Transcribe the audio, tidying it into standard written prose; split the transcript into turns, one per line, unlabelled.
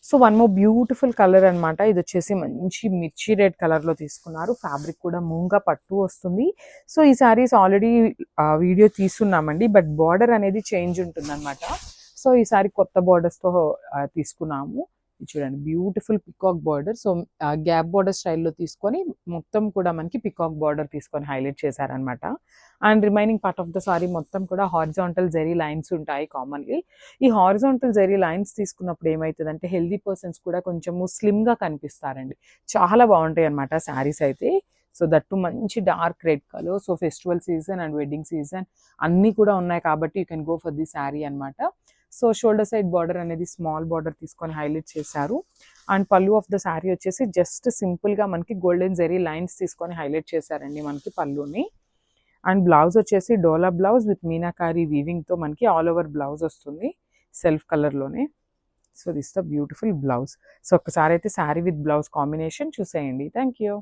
So one more beautiful colour అనమాట. ఇది వచ్చేసి మంచి మిర్చి రెడ్ కలర్లో తీసుకున్నారు. ఫ్యాబ్రిక్ కూడా మూంగా పట్టు వస్తుంది. సో ఈ శారీస్ ఆల్రెడీ వీడియో తీసుకున్నామండి, బట్ బార్డర్ అనేది చేంజ్ ఉంటుంది అనమాట. సో ఈ సారీ కొత్త బార్డర్స్తో తీసుకున్నాము. చూడండి beautiful peacock border. So gap border స్టైల్లో తీసుకొని మొత్తం కూడా మనకి పికాక్ బార్డర్ తీసుకొని హైలైట్ చేశారనమాట. And remaining part of the sorry మొత్తం కూడా హారిజాంటల్ జెరీ లైన్స్ ఉంటాయి కామన్లీ. ఈ హారిజాంటల్ జెరీ లైన్స్ తీసుకున్నప్పుడు ఏమవుతుందంటే హెల్దీ పర్సన్స్ కూడా కొంచెము స్లిమ్గా కనిపిస్తారండి. చాలా బాగుంటాయి అనమాట శారీస్ అయితే. సో దట్టు మంచి dark red colour. So festival season and wedding season అన్నీ కూడా ఉన్నాయి కాబట్టి you can go for the sari అనమాట. సో షోల్డర్ సైడ్ బార్డర్ అనేది స్మాల్ బార్డర్ తీసుకొని హైలైట్ చేశారు. అండ్ పళ్ళు ఆఫ్ ద శారీ వచ్చేసి జస్ట్ సింపుల్గా మనకి గోల్డెన్ జెరీ లైన్స్ తీసుకొని హైలైట్ చేశారండి మనకి పళ్ళుని. అండ్ బ్లౌజ్ వచ్చేసి డోలా బ్లౌజ్ విత్ మీనాకారి వీవింగ్తో మనకి ఆల్ ఓవర్ బ్లౌజ్ వస్తుంది సెల్ఫ్ కలర్లోనే. So this the beautiful blouse. So ఒక్కసారి అయితే శారీ విత్ బ్లౌజ్ కాంబినేషన్ చూసేయండి. Thank you.